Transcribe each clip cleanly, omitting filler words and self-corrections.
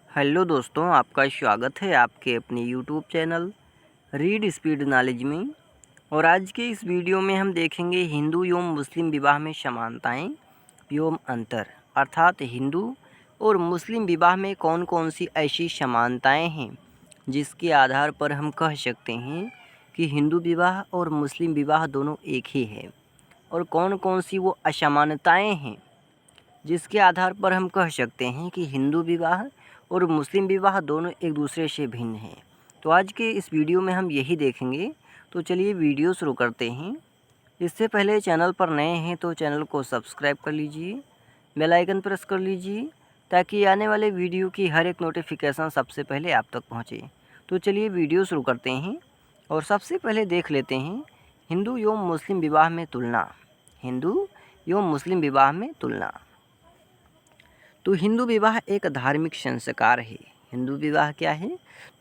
Hello दोस्तों, आपका स्वागत है आपके अपने YouTube channel read speed knowledge में। और आज के इस वीडियो में हम देखेंगे हिंदू एवं मुस्लिम विवाह में समानताएं एवं अंतर, अर्थात हिंदू और मुस्लिम विवाह में कौन कौन सी ऐसी समानताएं हैं जिसके आधार पर हम कह सकते हैं कि हिंदू विवाह और मुस्लिम विवाह दोनों एक ही है, और कौन कौन सी वो असमानताएं हैं जिसके आधार पर हम कह सकते हैं कि हिंदू विवाह और मुस्लिम विवाह दोनों एक दूसरे से भिन्न हैं। तो आज के इस वीडियो में हम यही देखेंगे। तो चलिए वीडियो शुरू करते हैं। इससे पहले चैनल पर नए हैं तो चैनल को सब्सक्राइब कर लीजिए, बेल आइकन प्रेस कर लीजिए ताकि आने वाले वीडियो की हर एक नोटिफिकेशन सबसे पहले आप तक पहुँचे। तो चलिए वीडियो शुरू करते हैं और सबसे पहले देख लेते हैं हिंदू एवं मुस्लिम विवाह में तुलना। हिंदू एवं मुस्लिम विवाह में तुलना। तो हिंदू विवाह एक धार्मिक संस्कार है। हिंदू विवाह क्या है?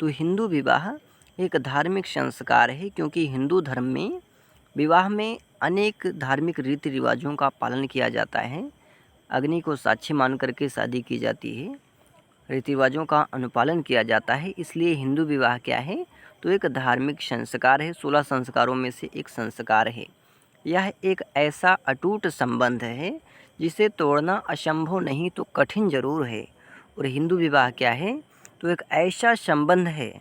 तो हिंदू विवाह एक धार्मिक संस्कार है, क्योंकि हिंदू धर्म में विवाह में अनेक धार्मिक रीति रिवाजों का पालन किया जाता है। अग्नि को साक्षी मान करके शादी की जाती है, रीति रिवाजों का अनुपालन किया जाता है। इसलिए हिंदू विवाह क्या है? तो एक धार्मिक संस्कार है, 16 संस्कारों में से एक संस्कार है। यह एक ऐसा अटूट संबंध है जिसे तोड़ना असंभव नहीं तो कठिन ज़रूर है। और हिंदू विवाह क्या है? तो एक ऐसा संबंध है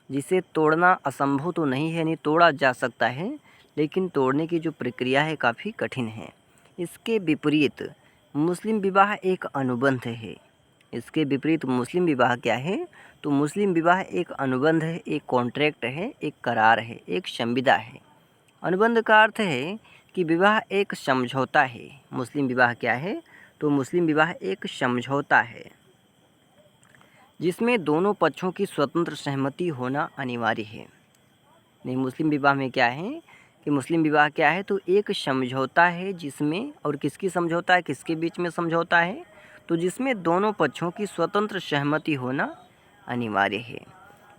जिसे तोड़ना असंभव तो नहीं है, नहीं तोड़ा जा सकता है, लेकिन तोड़ने की जो प्रक्रिया है काफ़ी कठिन है। इसके विपरीत मुस्लिम विवाह एक अनुबंध है। इसके विपरीत मुस्लिम विवाह क्या है? तो मुस्लिम विवाह एक अनुबंध है, एक कॉन्ट्रैक्ट है, एक करार है, एक संविदा है। अनुबंध का अर्थ है कि विवाह एक समझौता है। मुस्लिम विवाह क्या है? तो मुस्लिम विवाह एक समझौता है जिसमें दोनों पक्षों की स्वतंत्र सहमति होना अनिवार्य है। नहीं, मुस्लिम विवाह में क्या है कि मुस्लिम विवाह क्या है? तो एक समझौता है जिसमें, और किसकी समझौता है, किसके बीच में समझौता है? तो जिसमें दोनों पक्षों की स्वतंत्र सहमति होना अनिवार्य है।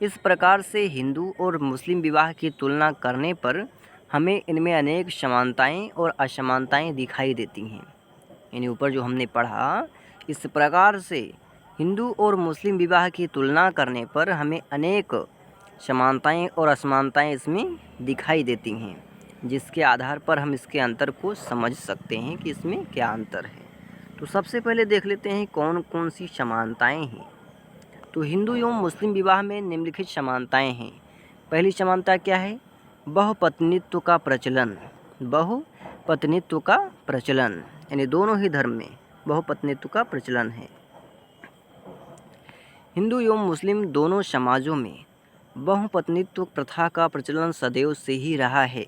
इस प्रकार से हिंदू और मुस्लिम विवाह की तुलना करने पर हमें इनमें अनेक समानताएं और असमानताएं दिखाई देती हैं। यानी ऊपर जो हमने पढ़ा, इस प्रकार से हिंदू और मुस्लिम विवाह की तुलना करने पर हमें अनेक समानताएं और असमानताएं इसमें दिखाई देती हैं, जिसके आधार पर हम इसके अंतर को समझ सकते हैं कि इसमें क्या अंतर है। तो सबसे पहले देख लेते हैं कौन कौन सी समानताएं हैं। तो हिंदू एवं मुस्लिम विवाह में निम्नलिखित समानताएं हैं। पहली समानता क्या है? बहुपत्नीत्व का प्रचलन। बहुपत्नीत्व का प्रचलन, यानी दोनों ही धर्म में बहुपत्नीत्व का प्रचलन है। हिंदू एवं मुस्लिम दोनों समाजों में बहुपत्नीत्व प्रथा का प्रचलन सदैव से ही रहा है।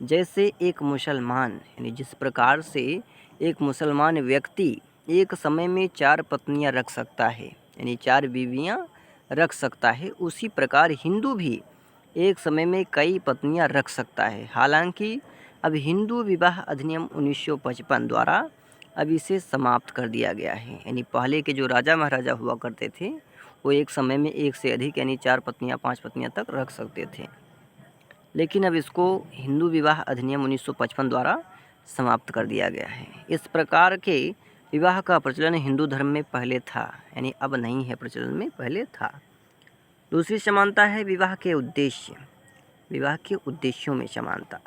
जैसे एक मुसलमान, यानी जिस प्रकार से एक मुसलमान व्यक्ति एक समय में 4 पत्नियां रख सकता है, यानी 4 बीवियां रख सकता है, उसी प्रकार हिंदू भी एक समय में कई पत्नियां रख सकता है। हालांकि अब हिंदू विवाह अधिनियम 1955 द्वारा अब इसे समाप्त कर दिया गया है। यानी पहले के जो राजा महाराजा हुआ करते थे वो एक समय में एक से अधिक, यानी 4 पत्नियां 5 पत्नियां तक रख सकते थे, लेकिन अब इसको हिंदू विवाह अधिनियम 1955 द्वारा समाप्त कर दिया गया है। इस प्रकार के विवाह का प्रचलन हिंदू धर्म में पहले था, यानी अब नहीं है प्रचलन में, पहले था। दूसरी समानता है विवाह के उद्देश्य। विवाह के उद्देश्यों में समानता।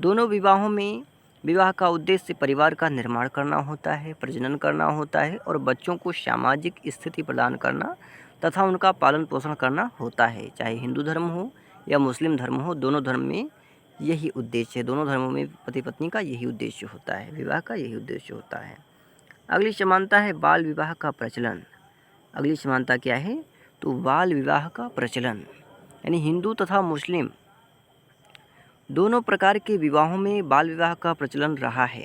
दोनों विवाहों में विवाह का उद्देश्य परिवार का निर्माण करना होता है, प्रजनन करना होता है और बच्चों को सामाजिक स्थिति प्रदान करना तथा उनका पालन पोषण करना होता है। चाहे हिंदू धर्म हो या मुस्लिम धर्म हो, दोनों धर्म में यही उद्देश्य है। दोनों धर्मों में पति पत्नी का यही उद्देश्य होता है, विवाह का यही उद्देश्य होता है। अगली समानता है बाल विवाह का प्रचलन। अगली समानता क्या है? तो बाल विवाह का प्रचलन, यानी हिंदू तथा मुस्लिम दोनों प्रकार के विवाहों में बाल विवाह का प्रचलन रहा है।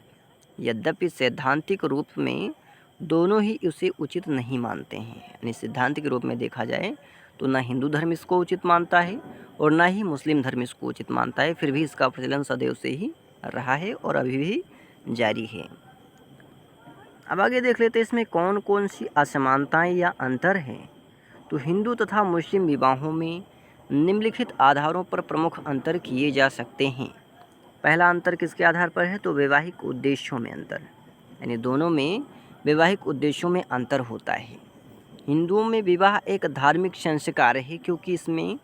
यद्यपि सैद्धांतिक रूप में दोनों ही इसे उचित नहीं मानते हैं। यानी सिद्धांतिक रूप में देखा जाए तो ना हिंदू धर्म इसको उचित मानता है और ना ही मुस्लिम धर्म इसको उचित मानता है, फिर भी इसका प्रचलन सदैव से ही रहा है और अभी भी जारी है। अब आगे देख लेते हैं इसमें कौन कौन सी असमानताएं या अंतर हैं। तो हिंदू तथा मुस्लिम विवाहों में निम्नलिखित आधारों पर प्रमुख अंतर किए जा सकते हैं। पहला अंतर किसके आधार पर है? तो वैवाहिक उद्देश्यों में अंतर, यानी दोनों में वैवाहिक उद्देश्यों में अंतर होता है। हिंदुओं में विवाह एक धार्मिक संस्कार है क्योंकि इसमें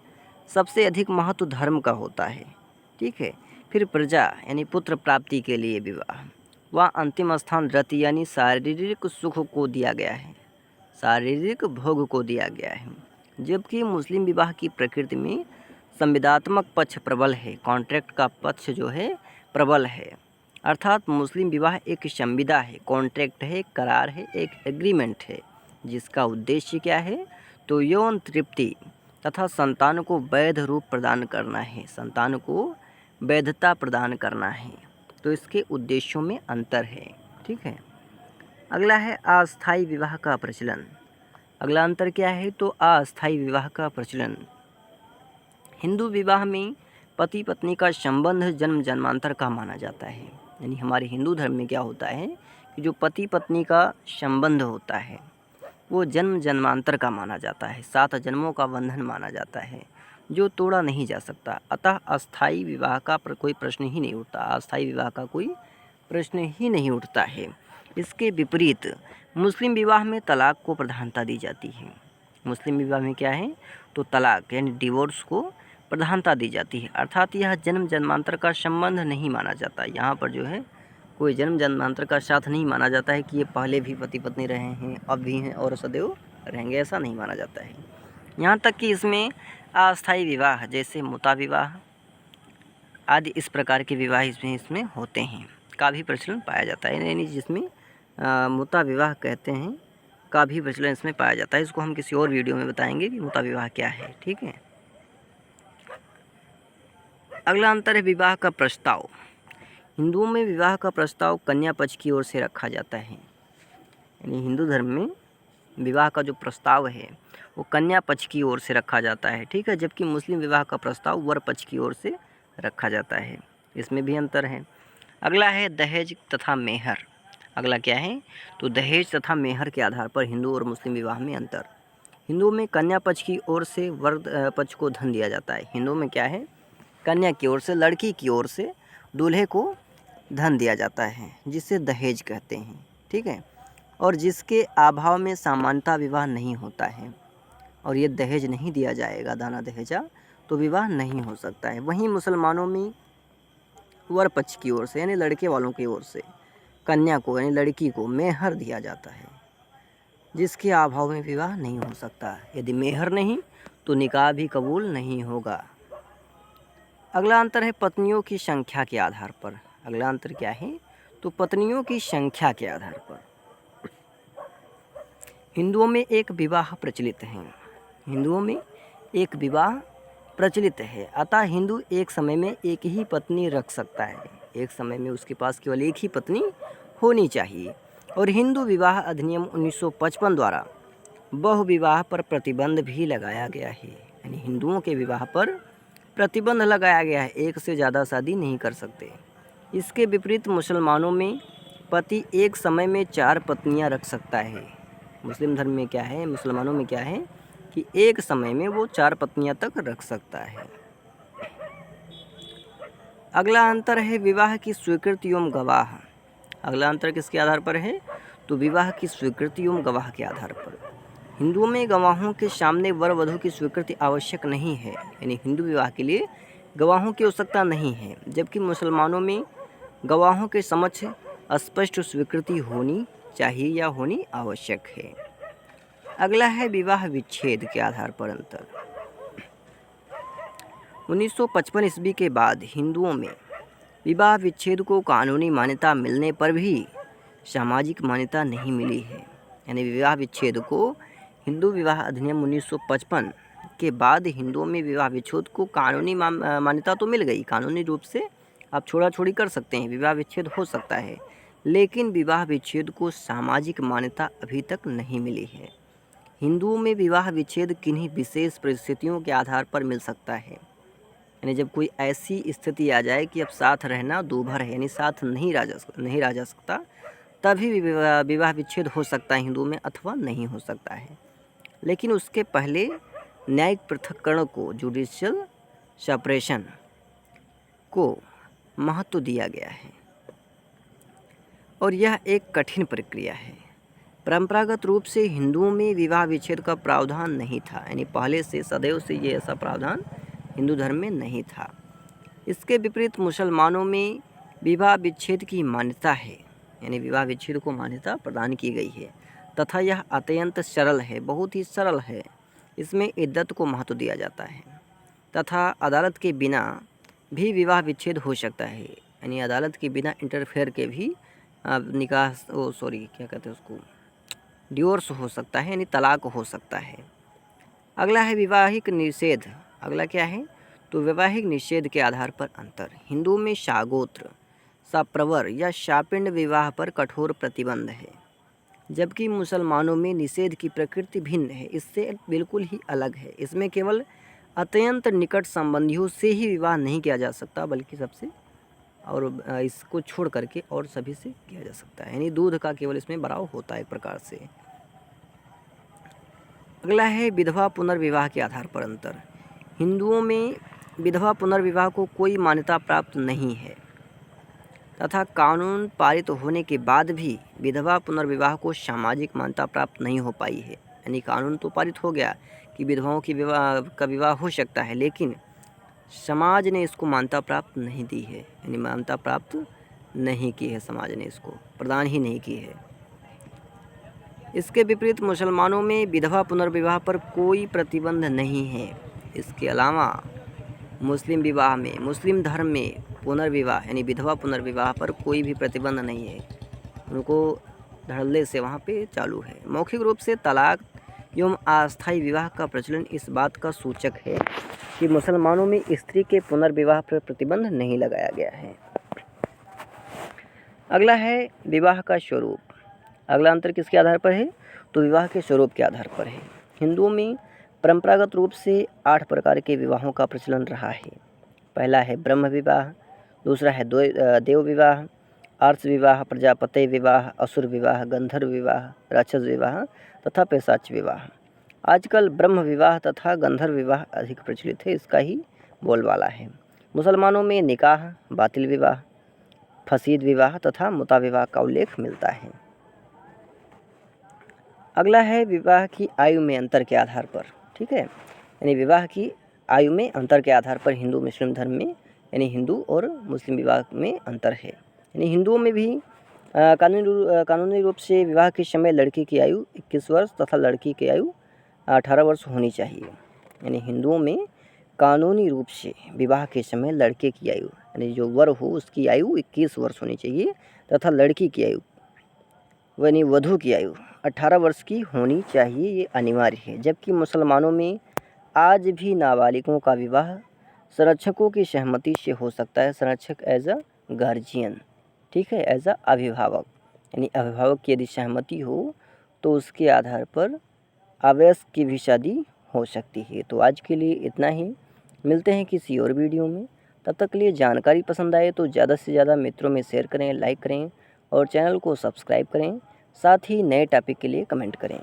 सबसे अधिक महत्व धर्म का होता है। ठीक है। फिर प्रजा यानी पुत्र प्राप्ति के लिए विवाह, वह अंतिम स्थान रति यानी शारीरिक सुख को दिया गया है, शारीरिक भोग को दिया गया है। जबकि मुस्लिम विवाह की प्रकृति में संविदात्मक पक्ष प्रबल है, कॉन्ट्रैक्ट का पक्ष जो है प्रबल है। अर्थात मुस्लिम विवाह एक संविदा है, कॉन्ट्रैक्ट है, करार है, एक एग्रीमेंट है, जिसका उद्देश्य क्या है तो यौन तृप्ति तथा संतान को वैध रूप प्रदान करना है, संतान को वैधता प्रदान करना है। तो इसके उद्देश्यों में अंतर है। ठीक है। अगला है अस्थायी विवाह का प्रचलन। अगला अंतर क्या है तो अस्थायी विवाह का प्रचलन। हिंदू विवाह में पति पत्नी का संबंध जन्म जन्मांतर का माना जाता है। यानी हमारे हिंदू धर्म में क्या होता है कि जो पति पत्नी का संबंध होता है वो जन्म जन्मांतर का माना जाता है, 7 जन्मों का बंधन माना जाता है, जो तोड़ा नहीं जा सकता। अतः अस्थायी विवाह का कोई प्रश्न ही नहीं उठता, अस्थायी विवाह का कोई प्रश्न ही नहीं उठता है। इसके विपरीत मुस्लिम विवाह में तलाक को प्रधानता दी जाती है। मुस्लिम विवाह में क्या है तो तलाक यानी डिवोर्स को प्रधानता दी जाती है। अर्थात यह जन्म जन्मांतर का संबंध नहीं माना जाता। यहाँ पर जो है कोई जन्म जन्मांतर का साथ नहीं माना जाता है कि ये पहले भी पति पत्नी रहे हैं, अब भी हैं और सदैव रहेंगे, ऐसा नहीं माना जाता है। यहाँ तक कि इसमें अस्थायी विवाह जैसे मुता विवाह आदि इस प्रकार के विवाह इसमें होते हैं का भी प्रचलन पाया जाता है। यानी जिसमें मुता विवाह कहते हैं का भी प्रचलन इसमें पाया जाता है। इसको हम किसी और वीडियो में बताएंगे कि मुता विवाह क्या है। ठीक है। अगला अंतर है विवाह का प्रस्ताव। हिंदुओं में विवाह का प्रस्ताव कन्या पक्ष की ओर से रखा जाता है। यानी हिंदू धर्म में विवाह का जो प्रस्ताव है वो कन्या पक्ष की ओर से रखा जाता है। ठीक है। जबकि मुस्लिम विवाह का प्रस्ताव वर पक्ष की ओर से रखा जाता है, इसमें भी अंतर है। अगला है दहेज तथा मेहर। अगला क्या है तो दहेज तथा मेहर के आधार पर हिंदू और मुस्लिम विवाह में अंतर। हिंदुओं में कन्या पक्ष की ओर से वर पक्ष को धन दिया जाता है। हिंदुओं में क्या है कन्या की ओर से, लड़की की ओर से दूल्हे को धन दिया जाता है, जिसे दहेज कहते हैं। ठीक है। और जिसके अभाव में सामान्यता विवाह नहीं होता है और ये दहेज नहीं दिया जाएगा, दाना दहेजा, तो विवाह नहीं हो सकता है। वहीं मुसलमानों में वर पक्ष की ओर से यानी लड़के वालों की ओर से कन्या को यानी लड़की को मेहर दिया जाता है, जिसके अभाव में विवाह नहीं हो सकता। यदि मेहर नहीं तो निकाह भी कबूल नहीं होगा। अगला अंतर है पत्नियों की संख्या के आधार पर। अगला अंतर क्या है तो पत्नियों की संख्या के आधार पर। हिंदुओं में एक विवाह प्रचलित है। हिंदुओं में एक विवाह प्रचलित है। अतः हिंदू एक समय में एक ही पत्नी रख सकता है, एक समय में उसके पास केवल एक ही पत्नी होनी चाहिए। और हिंदू विवाह अधिनियम 1955 द्वारा बहुविवाह पर प्रतिबंध भी लगाया गया है। यानी हिंदुओं के विवाह पर प्रतिबंध लगाया गया है, एक से ज़्यादा शादी नहीं कर सकते। इसके विपरीत मुसलमानों में पति एक समय में 4 पत्नियां रख सकता है। मुस्लिम धर्म में क्या है, मुसलमानों में क्या है कि एक समय में वो 4 पत्नियां तक रख सकता है। अगला अंतर है विवाह की स्वीकृति एवं गवाह। अगला अंतर किसके आधार पर है तो विवाह की स्वीकृति एवं गवाह के आधार पर। हिंदुओं में गवाहों के सामने वर वधू की स्वीकृति आवश्यक नहीं है। यानी हिंदू विवाह के लिए गवाहों की आवश्यकता नहीं है, जबकि मुसलमानों में गवाहों के समक्ष स्पष्ट स्वीकृति होनी चाहिए या होनी आवश्यक है। अगला है विवाह विच्छेद के आधार पर अंतर। 1955 ईस्वी के बाद हिंदुओं में विवाह विच्छेद को कानूनी मान्यता मिलने पर भी सामाजिक मान्यता नहीं मिली है। यानी विवाह विच्छेद को हिंदू विवाह अधिनियम 1955 के बाद हिंदुओं में विवाह विच्छेद को कानूनी मान्यता तो मिल गई, कानूनी रूप से आप छोड़ा छोड़ी कर सकते हैं, विवाह विच्छेद हो सकता है, लेकिन विवाह विच्छेद को सामाजिक मान्यता अभी तक नहीं मिली है। हिंदुओं में विवाह विच्छेद किन्हीं विशेष परिस्थितियों के आधार पर मिल सकता है। यानी जब कोई ऐसी स्थिति आ जाए कि अब साथ रहना दूभर है, यानी साथ नहीं रह जा सकता, तभी विवाह विच्छेद हो सकता है हिंदुओं में, अथवा नहीं हो सकता है। लेकिन उसके पहले न्यायिक पृथक्करण को, जुडिशियल सेपरेशन को महत्व दिया गया है और यह एक कठिन प्रक्रिया है। परंपरागत रूप से हिंदुओं में विवाह विच्छेद का प्रावधान नहीं था, यानी पहले से सदैव से ये ऐसा प्रावधान हिंदू धर्म में नहीं था। इसके विपरीत मुसलमानों में विवाह विच्छेद की मान्यता है, यानी विवाह विच्छेद को मान्यता प्रदान की गई है तथा यह अत्यंत सरल है, बहुत ही सरल है। इसमें इद्दत को महत्व दिया जाता है तथा अदालत के बिना भी विवाह विच्छेद हो सकता है, यानी अदालत के बिना इंटरफेयर के भी निकाह क्या कहते हैं उसको, डिवोर्स हो सकता है, यानी तलाक हो सकता है। अगला है विवाहिक निषेध। अगला क्या है, तो वैवाहिक निषेध के आधार पर अंतर। हिंदुओं में शागोत्र, सप्रवर या शापिंड विवाह पर कठोर प्रतिबंध है, जबकि मुसलमानों में निषेध की प्रकृति भिन्न है, इससे बिल्कुल ही अलग है। इसमें केवल अत्यंत निकट संबंधियों से ही विवाह नहीं किया जा सकता, बल्कि सबसे और इसको छोड़ करके और सभी से किया जा सकता है, यानी दूध का केवल इसमें बराव होता है एक प्रकार से। अगला है विधवा पुनर्विवाह के आधार पर अंतर। हिंदुओं में विधवा पुनर्विवाह को कोई मान्यता प्राप्त नहीं है तथा कानून पारित होने के बाद भी विधवा पुनर्विवाह को सामाजिक मान्यता प्राप्त नहीं हो पाई है, यानी कानून तो पारित हो गया कि विधवाओं की विवाह हो सकता है, लेकिन समाज ने इसको मान्यता प्राप्त नहीं दी है, यानी मान्यता प्राप्त नहीं की है, समाज ने इसको प्रदान ही नहीं की है। इसके विपरीत मुसलमानों में विधवा पुनर्विवाह पर कोई प्रतिबंध नहीं है। इसके अलावा मुस्लिम विवाह में, मुस्लिम धर्म में पुनर्विवाह यानी विधवा पुनर्विवाह पर कोई भी प्रतिबंध नहीं है, उनको धड़ल्ले से वहाँ पे चालू है। मौखिक रूप से तलाक एवं अस्थायी विवाह का प्रचलन इस बात का सूचक है कि मुसलमानों में स्त्री के पुनर्विवाह पर प्रतिबंध नहीं लगाया गया है। अगला है विवाह का स्वरूप। अगला अंतर किसके आधार पर है, तो विवाह के स्वरूप के आधार पर है। हिंदुओं में परंपरागत रूप से 8 प्रकार के विवाहों का प्रचलन रहा है। पहला है ब्रह्म विवाह, दूसरा है देव विवाह, अर्ष विवाह, प्रजापति विवाह, असुर विवाह, गंधर्व विवाह, राक्षस विवाह तथा पैशाच विवाह। आजकल ब्रह्म विवाह तथा गंधर्व विवाह अधिक प्रचलित है, इसका ही बोलबाला है। मुसलमानों में निकाह, बातिल विवाह, फसीद विवाह तथा मुता विवाह का उल्लेख मिलता है। अगला है विवाह की आयु में अंतर के आधार पर, ठीक है, यानी विवाह की आयु में अंतर के आधार पर हिंदू मुस्लिम धर्म में, यानी हिंदू और मुस्लिम विवाह में अंतर है। यानी हिंदुओं में भी कानूनी रूप से विवाह के समय लड़की की आयु 21 वर्ष तथा लड़की की आयु 18 वर्ष होनी चाहिए। यानी हिंदुओं में कानूनी रूप से विवाह के समय लड़के की आयु, यानी जो वर हो उसकी आयु 21 वर्ष होनी चाहिए तथा लड़की की आयु यानी वधू की आयु 18 वर्ष की होनी चाहिए, ये अनिवार्य है। जबकि मुसलमानों में आज भी नाबालिगों का विवाह संरक्षकों की सहमति से हो सकता है। संरक्षक एज अ गार्जियन, ठीक है, एज अ अभिभावक, यानी अभिभावक की यदि सहमति हो तो उसके आधार पर अवयस्क की भी शादी हो सकती है। तो आज के लिए इतना ही, मिलते हैं किसी और वीडियो में। तब तक के लिए जानकारी पसंद आए तो ज़्यादा से ज़्यादा मित्रों में शेयर करें, लाइक करें और चैनल को सब्सक्राइब करें। साथ ही नए टॉपिक के लिए कमेंट करें।